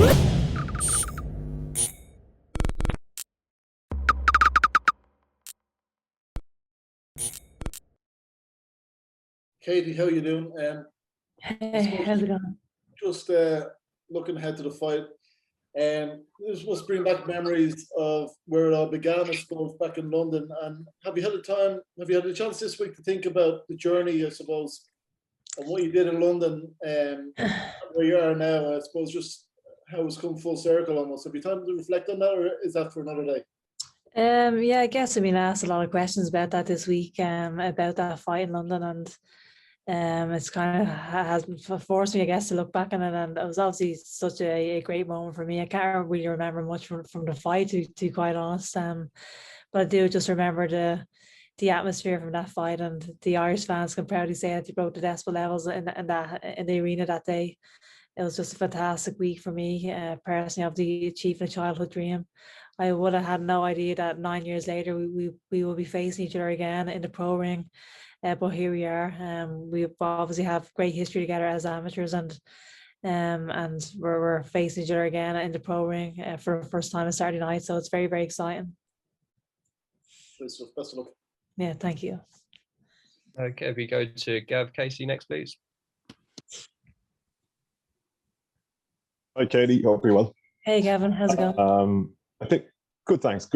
Katie, how you doing? Hey, how's it going? Just looking ahead to the fight, this must bring back memories of where it all began, I suppose, back in London. And have you had a chance this week to think about the journey, I suppose, and what you did in London, where you are now? I suppose just how it's come full circle almost. Have you time to reflect on that, or is that for another day? Yeah, I guess I've been asked a lot of questions about that this week, about that fight in London, and it's kind of has forced me, I guess, to look back on it. And it was obviously such a great moment for me. I can't really remember much from the fight, to be quite honest. But I do just remember the atmosphere from that fight, and the Irish fans can proudly say that they broke the decibel levels in the arena that day. It was just a fantastic week for me, personally, of the achieving a childhood dream. I would have had no idea that 9 years later we will be facing each other again in the pro ring. But here we are. We obviously have great history together as amateurs, and we're facing each other again in the pro ring for the first time on Saturday night. So it's very, very exciting. Best of luck. Yeah, thank you. Okay, we go to Gav Casey next, please. Hi, Katie. Hope you're well. Hey, Gavin. How's it going? I think good. Thanks.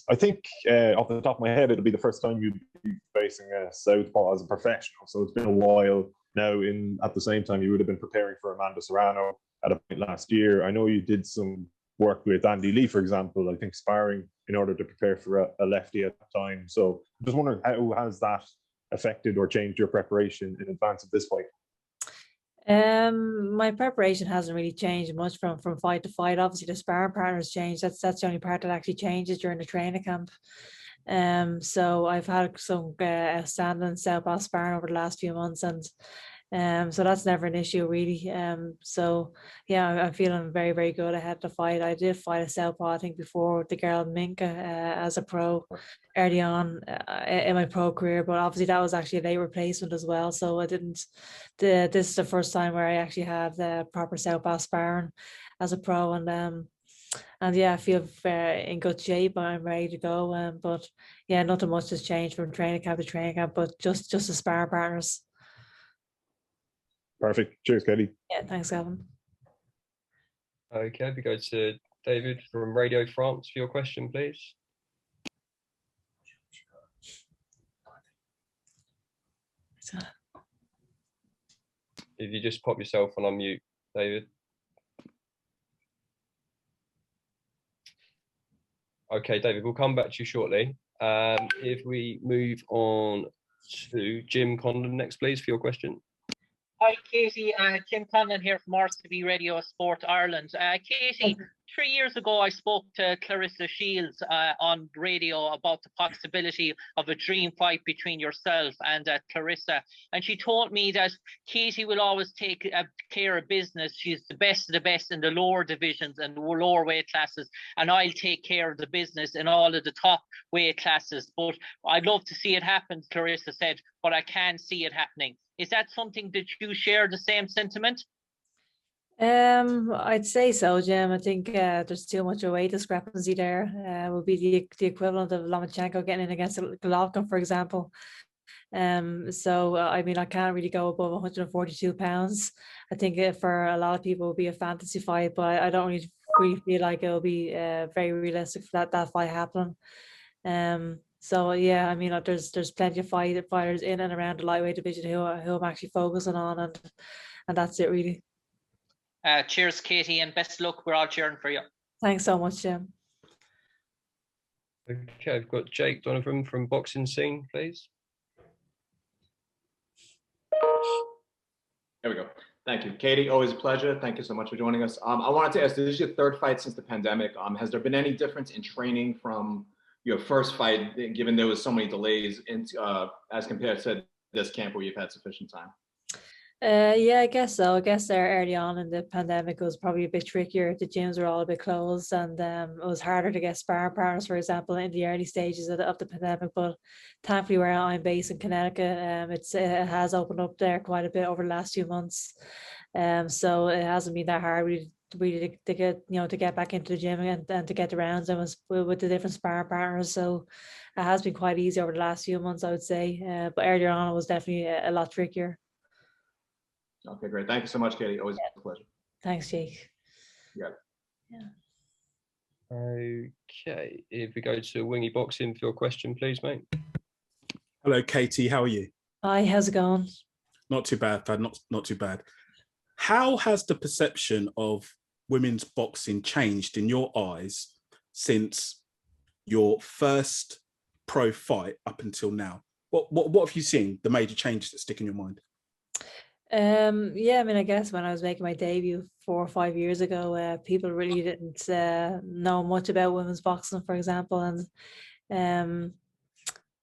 I think off the top of my head, it'll be the first time you'd be facing a southpaw as a professional. So it's been a while now. At the same time, you would have been preparing for Amanda Serrano at a point last year. I know you did some work with Andi Lee, for example. I think sparring in order to prepare for a lefty at the time. So I'm just wondering, how has that affected or changed your preparation in advance of this fight? My preparation hasn't really changed much from fight to fight. Obviously, the sparring partners change. That's the only part that actually changes during the training camp. So I've had some standing southpaw sparring over the last few months, and so that's never an issue really. So yeah, I'm feeling very, very good ahead of the fight. I did fight a southpaw, I think, before with the girl Minka as a pro early on in my pro career, but obviously that was actually a late replacement as well. So I didn't. This is the first time where I actually had the proper southpaw sparring as a pro, and yeah, I feel in good shape. I'm ready to go. But yeah, nothing much has changed from training camp to training camp, but just the sparring partners. Perfect. Cheers, Katie. Yeah, thanks, Gavin. Okay, we go to David from Radio France for your question, please. If you just pop yourself on mute, David. Okay, David, we'll come back to you shortly. If we move on to Jim Condon next, please, for your question. Hi, Katie. Jim Conlon here from RCB Radio Sport Ireland. Katie, 3 years ago, I spoke to Claressa Shields on radio about the possibility of a dream fight between yourself and Claressa. And she told me that Katie will always take care of business. She's the best of the best in the lower divisions and the lower weight classes. And I'll take care of the business in all of the top weight classes. But I'd love to see it happen, Claressa said, but I can't see it happening. Is that something that you share the same sentiment? I'd say so, Jim. I think there's too much a weight discrepancy there. Would be the equivalent of Lomachenko getting in against Golovkin, for example. So I mean, I can't really go above 142 pounds. I think for a lot of people it will be a fantasy fight, but I don't really feel like it will be very realistic for that fight happening. So yeah, I mean, there's plenty of fighters in and around the lightweight division who I'm actually focusing on, and that's it really. Cheers, Katie, and best luck. We're all cheering for you. Thanks so much, Jim. Okay, I've got Jake Donovan from Boxing Scene, please. There we go. Thank you, Katie. Always a pleasure. Thank you so much for joining us. I wanted to ask, this is your third fight since the pandemic. Has there been any difference in training from your first fight, given there was so many delays, as compared to this camp where you've had sufficient time? Yeah, I guess so. I guess there early on in the pandemic it was probably a bit trickier. The gyms were all a bit closed, and it was harder to get sparring partners, for example, in the early stages of the pandemic. But thankfully, where I'm based in Connecticut, it has opened up there quite a bit over the last few months. So it hasn't been that hard really really to get to get back into the gym and to get the rounds and was with the different sparring partners. So it has been quite easy over the last few months, I would say. But earlier on, it was definitely a lot trickier. Okay, great. Thank you so much, Katie. Always a pleasure. Thanks, Jake. Yeah. Okay, if we go to Wingy Boxing for your question, please, mate. Hello, Katie. How are you? Hi, how's it going? Not too bad, Dad. Not too bad. How has the perception of women's boxing changed in your eyes since your first pro fight up until now? What have you seen? The major changes that stick in your mind? Yeah, I mean, I guess when I was making my debut 4 or 5 years ago, people really didn't know much about women's boxing, for example, and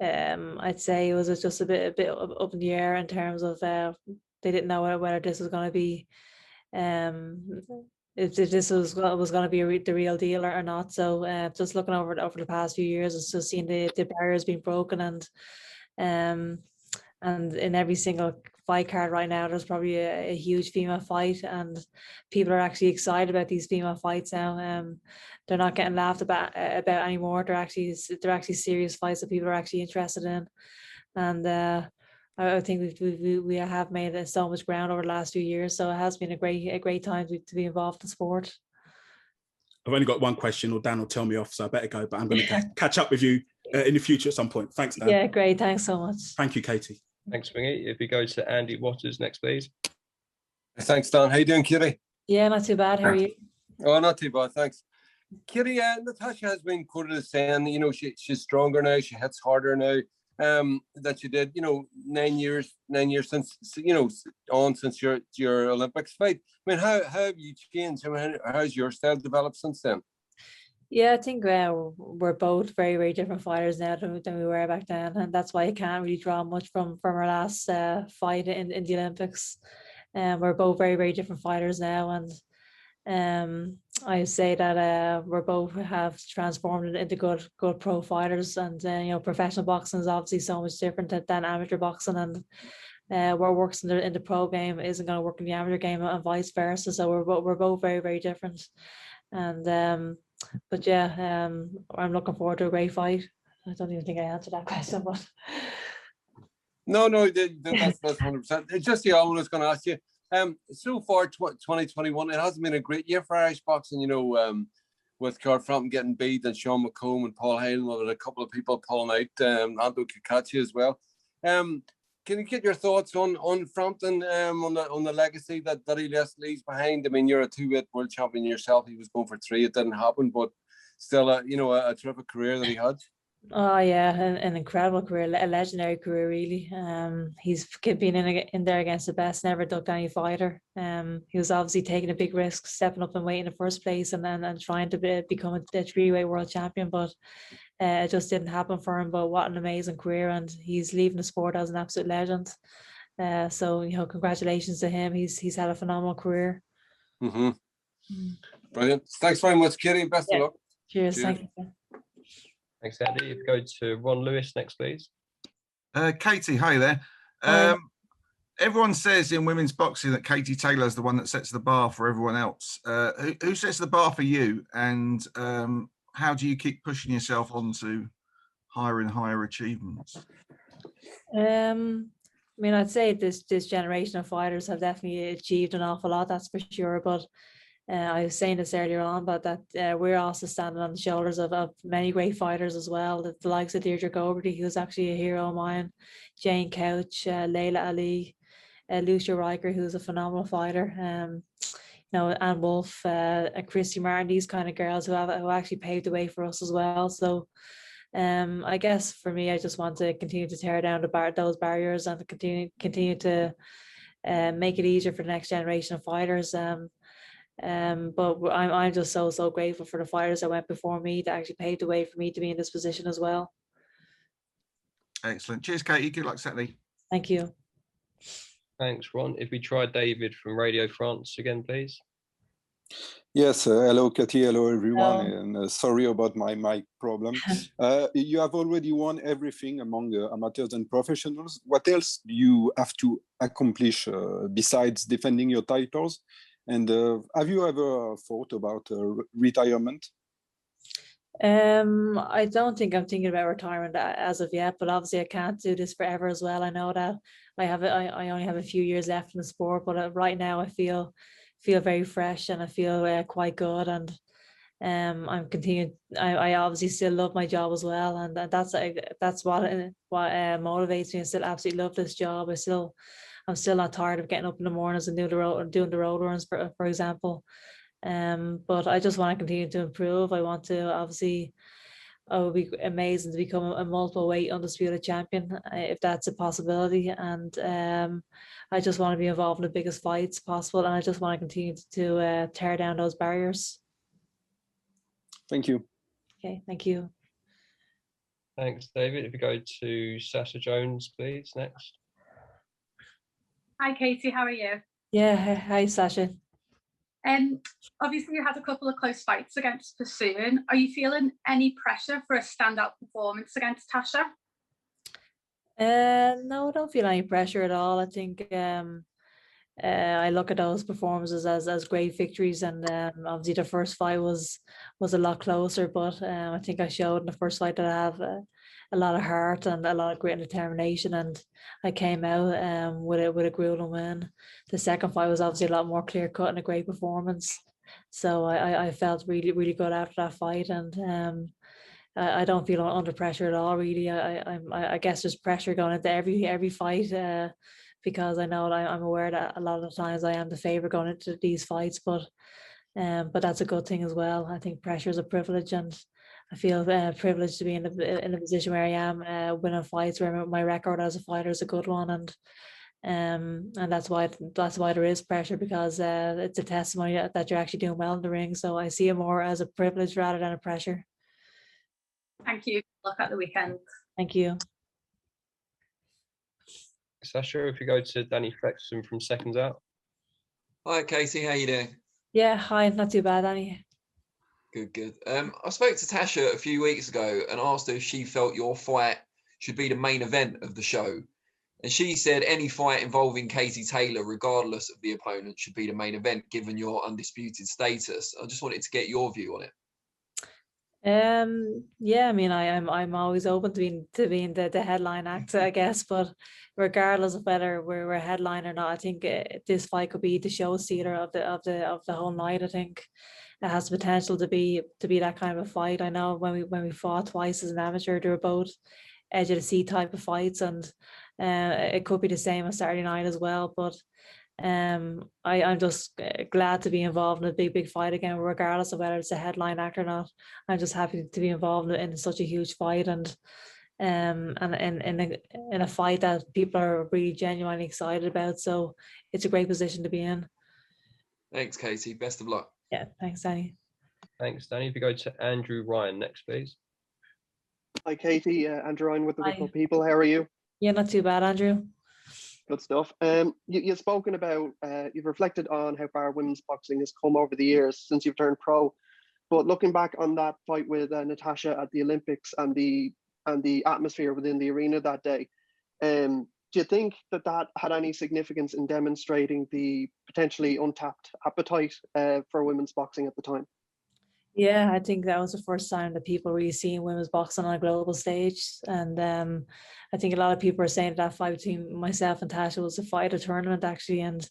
I'd say it was just a bit up in the air in terms of they didn't know whether this was going to be if this was going to be the real deal or not. So just looking over the past few years, it's just seeing the barriers being broken, and in every single fight card right now, there's probably a huge female fight, and people are actually excited about these female fights now. They're not getting laughed about anymore. They're actually serious fights that people are actually interested in, and I think we have made so much ground over the last few years. So it has been a great time to be involved in sport. I've only got one question, or Dan will tell me off, so I better go. But I'm going to catch up with you in the future at some point. Thanks, Dan. Yeah, great. Thanks so much. Thank you, Katie. Thanks, Wingy. If we go to Andy Waters next, please. Thanks, Dan. How you doing, Kitty? Yeah, not too bad. How are you? Oh, not too bad, thanks. Kitty, Natasha has been quoted as saying, she's stronger now, she hits harder now, that she did, 9 years since, since your Olympics fight. I mean, how have you changed? I mean, how's your style developed since then? Yeah, I think we're both very, very different fighters now than we were back then, and that's why I can't really draw much from our last fight in the Olympics. We're both very, very different fighters now, and I say that we both have transformed into good pro fighters, and professional boxing is obviously so much different than amateur boxing, and what works in the pro game isn't going to work in the amateur game, and vice versa. So we're both very, very different, and but yeah, I'm looking forward to a great fight. I don't even think I answered that question, but no, that's 100%. It's just I was going to ask you. So far, 2021, it hasn't been a great year for Irish boxing. With Carl Frampton getting beat and Sean McComb and Paul Halen, with a couple of people pulling out, Ando Kakachi as well. Can you get your thoughts on Frampton, on the legacy that he leaves behind? I mean, you're a 2-weight world champion yourself. He was going for 3. It didn't happen, but still, a terrific career that he had. Oh yeah, an incredible career, a legendary career, really. He's been in there against the best, never ducked any fighter. He was obviously taking a big risk, stepping up and weight in the first place, and then trying to become a 3-weight world champion, but it just didn't happen for him. But what an amazing career, and he's leaving the sport as an absolute legend. So congratulations to him. He's had a phenomenal career. Mm-hmm. Brilliant. Thanks very much, Kitty. Best of luck. Cheers. Thank you. Thanks, Andy. If we go to Ron Lewis next, please. Katie, hi there. Everyone says in women's boxing that Katie Taylor is the one that sets the bar for everyone else. Who sets the bar for you, and how do you keep pushing yourself on to higher and higher achievements? I mean, I'd say this generation of fighters have definitely achieved an awful lot, that's for sure. But I was saying this earlier on, but that we're also standing on the shoulders of many great fighters as well. The likes of Deirdre Goberty, who's actually a hero of mine, Jane Couch, Layla Ali, Lucia Riker, who's a phenomenal fighter. Anne Wolf, Christy Martin, these kind of girls who actually paved the way for us as well. So I guess for me, I just want to continue to tear down those barriers and to continue to make it easier for the next generation of fighters. But I'm just so grateful for the fighters that went before me that actually paved the way for me to be in this position as well. Excellent. Cheers, Katie. Good luck Saturday. Thank you. Thanks, Ron. If we try David from Radio France again, please. Yes, hello, Katie. Hello, everyone. Hello. And sorry about my mic problem. You have already won everything among amateurs and professionals. What else do you have to accomplish besides defending your titles? And have you ever thought about retirement? I don't think I'm thinking about retirement as of yet, but obviously I can't do this forever as well. I know that I only have a few years left in the sport, but right now I feel very fresh and I feel quite good, and I'm continuing. I obviously still love my job as well, and that's what motivates me. I still absolutely love this job. I'm still not tired of getting up in the mornings and doing the road runs, for example. But I just want to continue to improve. I want to obviously. It would be amazing to become a multiple weight undisputed champion if that's a possibility. And I just want to be involved in the biggest fights possible, and I just want to continue to tear down those barriers. Thank you. Okay, thank you. Thanks, David. If you go to Natasha Jonas, please, next. Hi, Katie. How are you? Yeah, hi, Sasha. Obviously, you had a couple of close fights against Pursuing. Are you feeling any pressure for a standout performance against Tasha? No, I don't feel any pressure at all. I think I look at those performances as great victories, and obviously the first fight was a lot closer, but I think I showed in the first fight that I have a lot of heart and a lot of grit and determination, and I came out with a grueling win. The second fight was obviously a lot more clear cut and a great performance, so I felt really good after that fight, and I don't feel under pressure at all. Really, I guess there's pressure going into every fight. Because I know that I'm aware that a lot of the times I am the favourite going into these fights, but that's a good thing as well. I think pressure is a privilege, and I feel privileged to be in a position where I am winning fights, where my record as a fighter is a good one, and that's why there is pressure, because it's a testimony that you're actually doing well in the ring. So I see it more as a privilege rather than a pressure. Thank you. Look at the weekend. Thank you. Sasha, if you go to Danny Flexon from Seconds Out. Hi, Katie. How you doing? Yeah, hi. Not too bad, Annie. Good. I spoke to Tasha a few weeks ago and asked her if she felt your fight should be the main event of the show. And she said any fight involving Katie Taylor, regardless of the opponent, should be the main event, given your undisputed status. I just wanted to get your view on it. Yeah, I mean, I'm always open to being the headline actor, I guess, but regardless of whether we're a headline or not, I think this fight could be the show stealer of the whole night. I think it has the potential to be that kind of a fight. I know when we fought twice as an amateur, they were both edge of the seat type of fights, and it could be the same on Saturday night as well. But I'm just glad to be involved in a big fight again, regardless of whether it's a headline act or not. I'm just happy to be involved in such a huge fight, and in a fight that people are really genuinely excited about. So it's a great position to be in. Thanks, Katie. Best of luck. Yeah, thanks, Danny. Thanks, Danny. If you go to Andrew Ryan next, please. Hi, Katie. Andrew Ryan with the Wicklow People. How are you? Yeah, not too bad, Andrew. Good stuff. You've spoken about, you've reflected on how far women's boxing has come over the years since you've turned pro. But looking back on that fight with Natasha at the Olympics and the atmosphere within the arena that day, do you think that had any significance in demonstrating the potentially untapped appetite for women's boxing at the time? Yeah, I think that was the first time that people really seen women's boxing on a global stage. And I think a lot of people are saying that fight between myself and Tasha was a fight of tournament, actually. And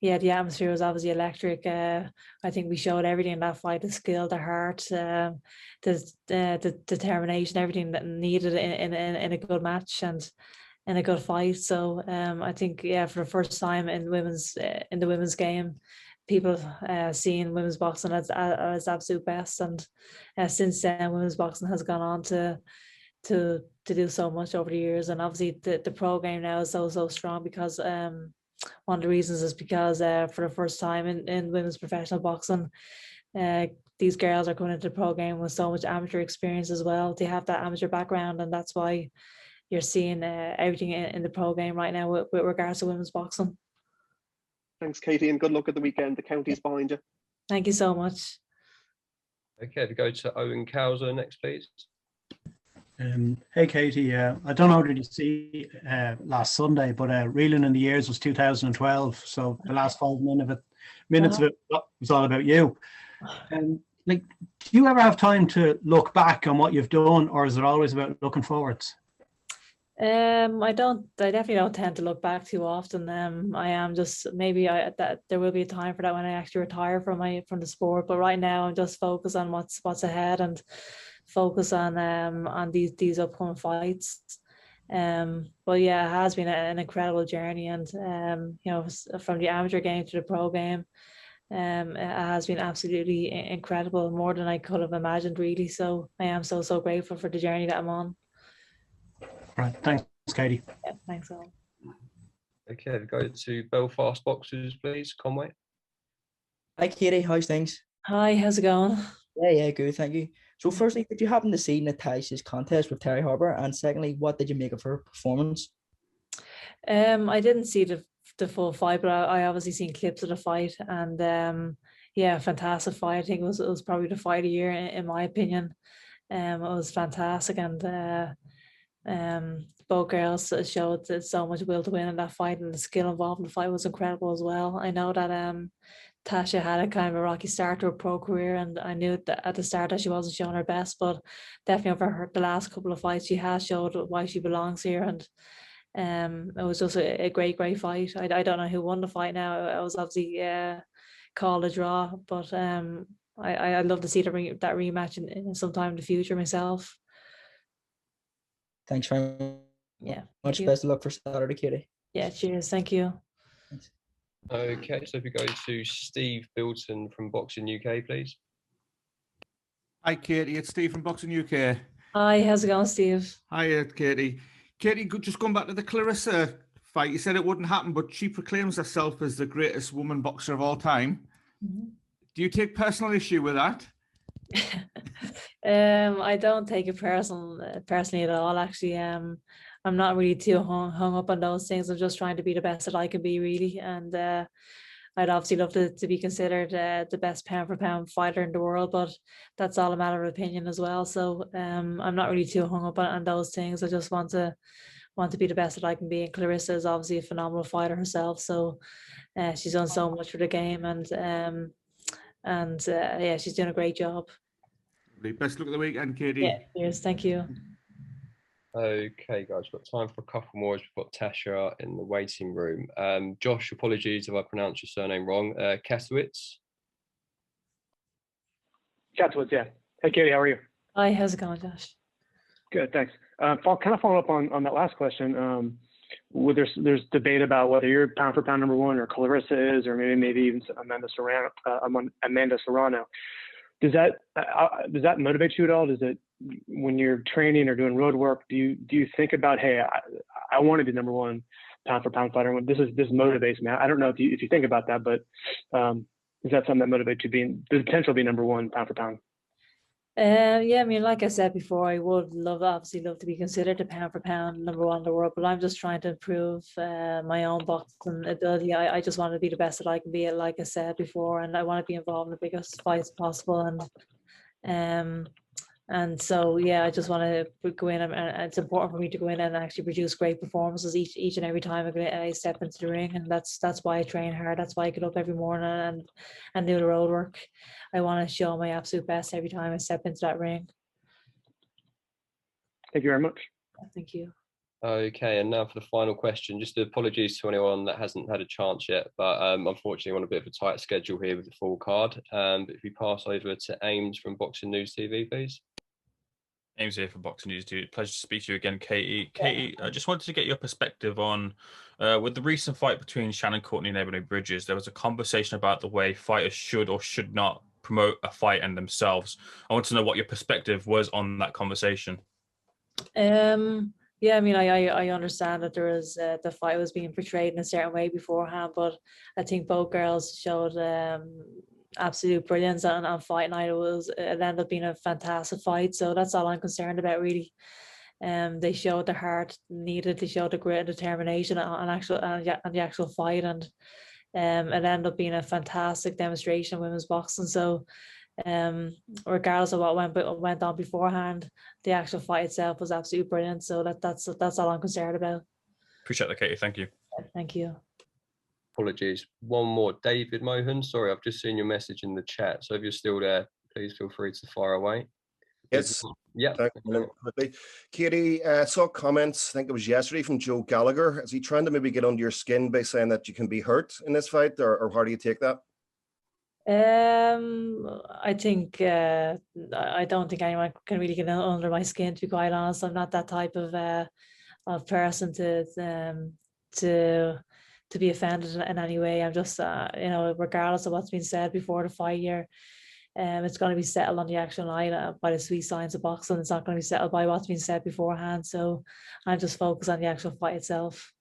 yeah, the atmosphere was obviously electric. I think we showed everything in that fight: the skill, the heart, the determination, everything that needed in a good match and in a good fight. So I think, yeah, for the first time in the women's game, people seeing women's boxing as absolute best, and since then women's boxing has gone on to do so much over the years. And obviously the pro game now is so strong, because one of the reasons is because for the first time in women's professional boxing, these girls are coming into the pro game with so much amateur experience as well. They have that amateur background, and that's why you're seeing everything in the pro game right now with regards to women's boxing. Thanks, Katie, and good luck at the weekend. The county's behind you. Thank you so much. Okay, if you go to Owen Cowser next, please. Hey Katie, I don't know, did you see last Sunday, but Reeling in the Years was 2012, so the last 5 minutes of it was all about you. Like, do you ever have time to look back on what you've done, or is it always about looking forwards? I definitely don't tend to look back too often. I am just that there will be a time for that when I actually retire from the sport. But right now I'm just focused on what's ahead and focus on these upcoming fights. But yeah, it has been an incredible journey, and from the amateur game to the pro game, it has been absolutely incredible, more than I could have imagined, really. So I am so grateful for the journey that I'm on. Right, thanks, Katie. Yeah, thanks, all. Okay, go to Belfast Boxers, please. Conway. Hi, Katie. How's things? Hi, how's it going? Yeah, good, thank you. So firstly, did you happen to see Natasha's contest with Terry Harbour? And secondly, what did you make of her performance? I didn't see the full fight, but I obviously seen clips of the fight, and yeah, fantastic fight. I think it was probably the fight of the year in my opinion. It was fantastic, and both girls showed so much will to win in that fight, and the skill involved in the fight was incredible as well. I know that Tasha had a kind of a rocky start to her pro career, and I knew that at the start that she wasn't showing her best, but definitely over the last couple of fights she has showed why she belongs here, and it was just a great fight. I don't know who won the fight now. It was obviously called a draw, but I'd love to see that rematch in sometime in the future myself. Thanks very much. Yeah. Much best of luck for Saturday, Katie. Yeah, cheers. Thank you. Thanks. Okay, so if we go to Steve Bilton from Boxing UK, please. Hi, Katie. It's Steve from Boxing UK. Hi, how's it going, Steve? Hi, Katie. Katie, just going back to the Claressa fight, you said it wouldn't happen, but she proclaims herself as the greatest woman boxer of all time. Mm-hmm. Do you take personal issue with that? I don't take it personally at all. Actually, I'm not really too hung up on those things. I'm just trying to be the best that I can be, really. And I'd obviously love to be considered the best pound for pound fighter in the world, but that's all a matter of opinion as well. So I'm not really too hung up on those things. I just want to be the best that I can be. And Claressa is obviously a phenomenal fighter herself. So she's done so much for the game, and yeah, she's doing a great job. Best luck at the weekend, Katie. Yeah, cheers. Thank you. Okay, guys, we've got time for a couple more as we've got Tasha in the waiting room. Josh, apologies if I pronounced your surname wrong. Kasowitz? Kasowitz, yeah. Hey, Katie, how are you? Hi, how's it going, Josh? Good, thanks. Kind of following up on that last question. There's debate about whether you're pound for pound number one or Claressa is, or maybe even Amanda Serrano. Does that motivate you at all? Does it, when you're training or doing road work, do you think about, hey, I want to be number one pound for pound fighter? This motivates me. I don't know if you think about that, but is that something that motivates you, the potential to be number one pound for pound? Yeah, I mean, like I said before, I would obviously love to be considered a pound for pound number one in the world, but I'm just trying to improve my own boxing ability. I just want to be the best that I can be, like I said before, and I want to be involved in the biggest fights possible. And so, yeah, I just want to go in, and it's important for me to go in and actually produce great performances each and every time I step into the ring, and that's why I train hard. That's why I get up every morning and do the road work. I want to show my absolute best every time I step into that ring. Thank you very much. Thank you. Okay, and now for the final question. Just apologies to anyone that hasn't had a chance yet, but unfortunately we're on a bit of a tight schedule here with the full card. But if we pass over to Ames from Boxing News TV, please. Ames here for Boxing News, dude. Pleasure to speak to you again, Katie. Katie, I just wanted to get your perspective on, with the recent fight between Shannon Courtney and Ebony Bridges, there was a conversation about the way fighters should or should not promote a fight and themselves. I want to know what your perspective was on that conversation. Yeah, I mean, I understand that there is the fight was being portrayed in a certain way beforehand, but I think both girls showed absolute brilliance on fight night. It ended up being a fantastic fight, so that's all I'm concerned about, really. They showed the heart needed, they showed the grit and determination on the actual fight, and it ended up being a fantastic demonstration of women's boxing. So regardless of what went on beforehand, the actual fight itself was absolutely brilliant. So that's all I'm concerned about. Appreciate that, Katie. Thank you. Thank you. Apologies. One more, David Mohan. Sorry, I've just seen your message in the chat. So if you're still there, please feel free to fire away. Yes. Yeah. Quickly. Katie, saw comments, I think it was yesterday, from Joe Gallagher. Is he trying to maybe get under your skin by saying that you can be hurt in this fight, or how do you take that? I think I don't think anyone can really get under my skin, to be quite honest. I'm not that type of person to be offended in any way. I'm just regardless of what's been said before the fight here, it's going to be settled on the actual night by the sweet science of boxing. It's not going to be settled by what's been said beforehand. So I'm just focused on the actual fight itself.